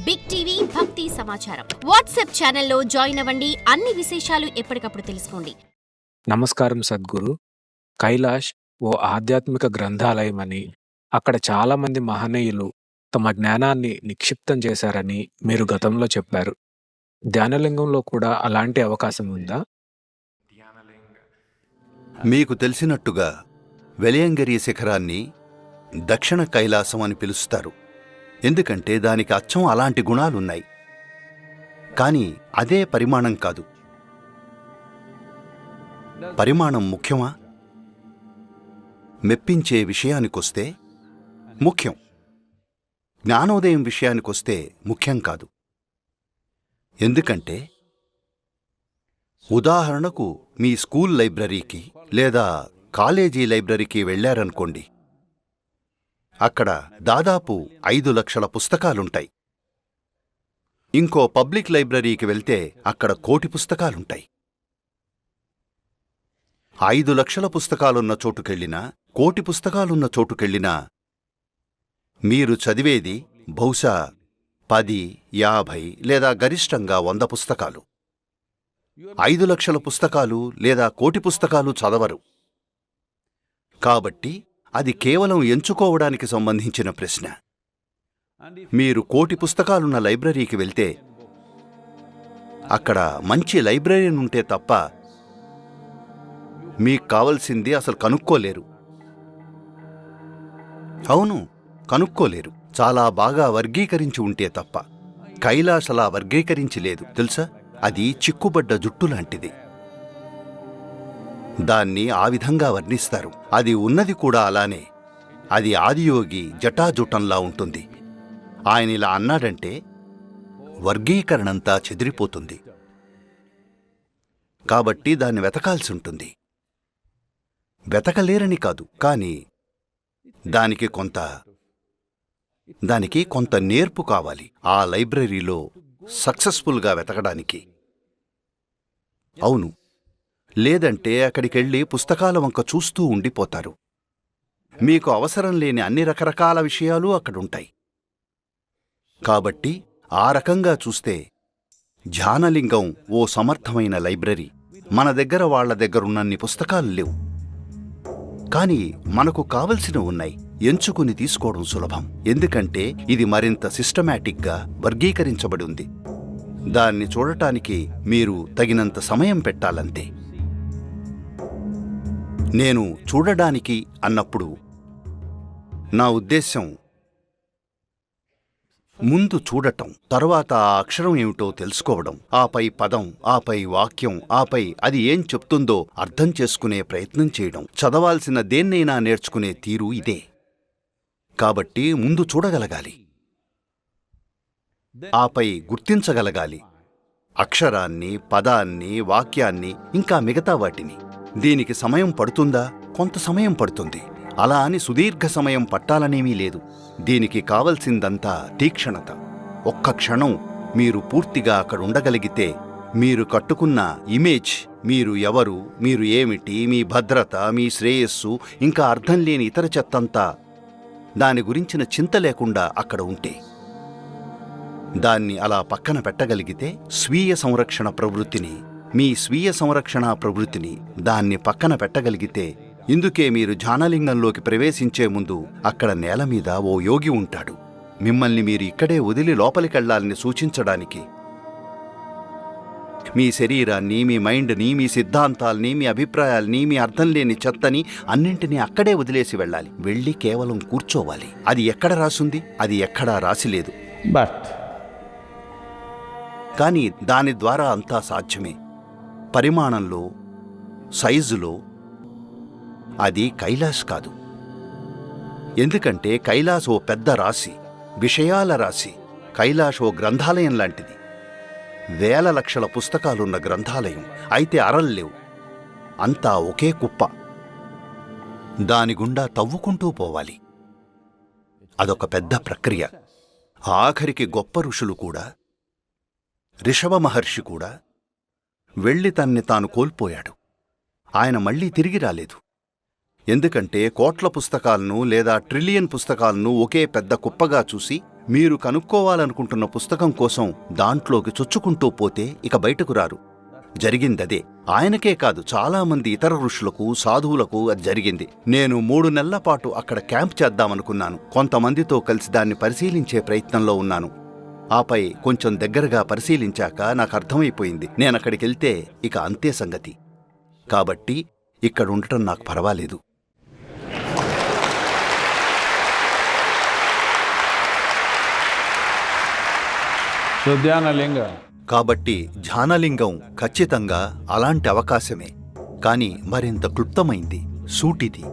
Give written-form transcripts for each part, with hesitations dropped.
Big TV భక్తి సమాచారం WhatsApp ఛానల్లో జాయిన్ అవ్వండి. అన్ని విశేషాలు ఎప్పటికప్పుడు తెలుసుకోండి. నమస్కారం సద్గురు. కైలాష్ ఓ ఆధ్యాత్మిక గ్రంథాలయమని, అక్కడ చాలామంది మహనీయులు తమ జ్ఞానాన్ని నిక్షిప్తం చేశారని మీరు గతంలో చెప్పారు. ధ్యానలింగంలో కూడా అలాంటి అవకాశం ఉందా? మీకు తెలిసినట్టుగా వెలయంగిరి శిఖరాన్ని దక్షిణ కైలాసం అని పిలుస్తారు. ఎందుకంటే దానికి అచ్చం అలాంటి గుణాలున్నాయి. కానీ అదే పరిమాణం కాదు. పరిమాణం ముఖ్యమా? మెప్పించే విషయానికొస్తే ముఖ్యం. జ్ఞానోదయం విషయానికొస్తే ముఖ్యం కాదు. ఎందుకంటే ఉదాహరణకు మీ స్కూల్ లైబ్రరీకి లేదా కాలేజీ లైబ్రరీకి వెళ్ళారనుకోండి. అక్కడ దాదాపు 5 లక్షల పుస్తకాలుంటాయి. ఇంకో పబ్లిక్ లైబ్రరీకి వెళ్తే అక్కడ 1 కోటి పుస్తకాలుంటాయి. 5 లక్షల పుస్తకాలున్న చోటుకెళ్ళినా 1 కోటి పుస్తకాలున్న చోటుకెళ్ళినా మీరు చదివేది బహుశా 10, 50 లేదా గరిష్టంగా 100 పుస్తకాలు. 5 లక్షల పుస్తకాలు లేదా 1 కోటి పుస్తకాలు చదవరు. కాబట్టి అది కేవలం ఎంచుకోవడానికి సంబంధించిన ప్రశ్న. మీరు 1 కోటి పుస్తకాలున్న లైబ్రరీకి వెళ్తే అక్కడ మంచి లైబ్రరీన్ ఉంటే తప్ప మీకు కావలసింది అసలు కనుక్కోలేరు. అవును, కనుక్కోలేరు. చాలా బాగా వర్గీకరించి ఉంటే తప్ప. కైలాష్ అలా వర్గీకరించి లేదు, తెలుసా? అది చిక్కుబడ్డ జుట్టు లాంటిది. దాన్ని ఆ విధంగా వర్ణిస్తారు. అది ఉన్నది కూడా అలానే. అది ఆదియోగి జటాజుటంలా ఉంటుంది. ఆయన ఇలా అన్నాడంటే వర్గీకరణంతా చెదిరిపోతుంది. కాబట్టి దాన్ని వెతకాల్సి ఉంటుంది. వెతకలేరని కాదు, కానీ దానికి కొంత నేర్పు కావాలి ఆ లైబ్రరీలో సక్సెస్ఫుల్గా వెతకడానికి. అవును, లేదంటే అక్కడికెళ్ళి పుస్తకాల వంక చూస్తూ ఉండిపోతారు. మీకు అవసరం లేని అన్ని రకరకాల విషయాలు అక్కడుంటాయి. కాబట్టి ఆ రకంగా చూస్తే ధ్యానలింగం ఓ సమర్థమైన లైబ్రరీ. మన దగ్గర వాళ్ల దగ్గరున్నన్ని పుస్తకాలు లేవు, కానీ మనకు కావలసిన ఉన్నాయి. ఎంచుకుని తీసుకోవడం సులభం. ఎందుకంటే ఇది మరింత సిస్టమాటిక్గా వర్గీకరించబడి ఉంది. దాన్ని చూడటానికి మీరు తగినంత సమయం పెట్టాలంతే. నేను చూడడానికి అన్నప్పుడు నా ఉద్దేశం ముందు చూడటం, తరువాత ఆ అక్షరం ఏమిటో తెలుసుకోవడం, ఆపై పదం, ఆపై వాక్యం, ఆపై అది ఏం చెప్తుందో అర్థం చేసుకునే ప్రయత్నం చేయడం. చదవాల్సిన దేన్నైనా నేర్చుకునే తీరు ఇదే. కాబట్టి ముందు చూడగలగాలి, ఆపై గుర్తించగలగాలి అక్షరాన్ని, పదాన్ని, వాక్యాన్ని, ఇంకా మిగతా వాటిని. దీనికి సమయం పడుతుందా? కొంత సమయం పడుతుంది. అలా అని సుదీర్ఘ సమయం పట్టాలనేమీ లేదు. దీనికి కావలసిందంతా తీక్షణత. ఒక్క క్షణం మీరు పూర్తిగా అక్కడ ఉండగలిగితే మీరు కట్టుకున్న ఇమేజ్, మీరు ఎవరు, మీరు ఏమిటి, మీ భద్రత, మీ శ్రేయస్సు, ఇంకా అర్థం లేని ఇతర చెత్తంతా దాని గురించిన చింత లేకుండా అక్కడ ఉంటే, దాన్ని అలా పక్కన పెట్టగలిగితే స్వీయ సంరక్షణ ప్రవృత్తిని, మీ స్వీయ సంరక్షణ ప్రవృత్తిని దాన్ని పక్కన పెట్టగలిగితే, ఇందుకే మీరు ధ్యానలింగంలోకి ప్రవేశించే ముందు అక్కడ నేల మీద ఓ యోగి ఉంటాడు. మిమ్మల్ని మీరు ఇక్కడే వదిలి లోపలికెళ్లాలని సూచించడానికి. మీ శరీరాన్ని, మీ మైండ్ని, మీ సిద్ధాంతాల్ని, మీ అభిప్రాయాల్ని, మీ అర్థం లేని చెత్తని అన్నింటినీ అక్కడే వదిలేసి వెళ్ళాలి. వెళ్ళి కేవలం కూర్చోవాలి. అది ఎక్కడ రాసుంది? అది ఎక్కడా రాసిలేదు. కానీ దాని ద్వారా అంతా సాధ్యమే. పరిమాణంలో, సైజులో అది కైలాష్ కాదు. ఎందుకంటే కైలాష్ ఓ పెద్ద రాశి, విషయాల రాశి. కైలాష్ ఓ గ్రంథాలయం లాంటిది. వేల లక్షల పుస్తకాలున్న గ్రంథాలయం. అయితే అరల్లేవు, అంతా ఒకే కుప్ప. దాని గుండా తవ్వుకుంటూ పోవాలి. అదొక పెద్ద ప్రక్రియ. ఆఖరికి గొప్ప ఋషులు కూడా, రిషభ మహర్షి కూడా వెళ్ళి తన్ని తాను కోల్పోయాడు. ఆయన మళ్లీ తిరిగి రాలేదు. ఎందుకంటే కోట్ల పుస్తకాలను లేదా ట్రిలియన్ పుస్తకాలను ఒకే పెద్ద కుప్పగా చూసి మీరు కనుక్కోవాలనుకుంటున్న పుస్తకం కోసం దాంట్లోకి చొచ్చుకుంటూ పోతే ఇక బయటకు రారు. జరిగిందదే. ఆయనకే కాదు, చాలామంది ఇతర ఋషులకు, సాధువులకు అది జరిగింది. నేను 3 నెలల పాటు అక్కడ క్యాంప్ చేద్దామనుకున్నాను. కొంతమందితో కలిసి దాన్ని పరిశీలించే ప్రయత్నంలో ఉన్నాను. ఆపై కొంచెం దగ్గరగా పరిశీలించాక నాకు అర్థమైపోయింది, నేనక్కడికెళ్తే ఇక అంతే సంగతి. కాబట్టి ఇక్కడుండటం నాకు పర్వాలేదు. కాబట్టి ధ్యానలింగం ఖచ్చితంగా అలాంటి అవకాశమే. కాని మరింత క్లుప్తమైంది, సూటిది,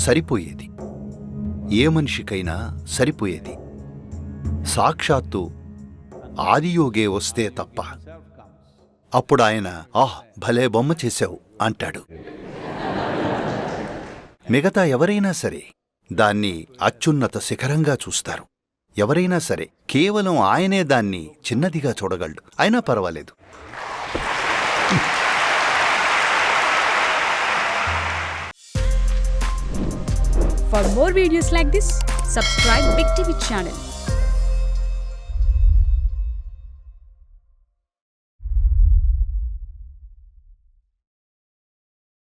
సరిపోయేది. ఏ మనిషికైనా సరిపోయేది. సాక్షాత్తు ఆదియోగే వస్తే తప్ప. అప్పుడు ఆయన, ఆహ్, భలే బొమ్మ చేశావు అంటాడు. మిగతా ఎవరైనా సరే దాన్ని అత్యున్నత శిఖరంగా చూస్తారు. ఎవరైనా సరే కేవలం ఆయనే దాన్ని చిన్నదిగా చూడగలడు. అయినా పర్వాలేదు. For more videos like this, subscribe Big TV channel.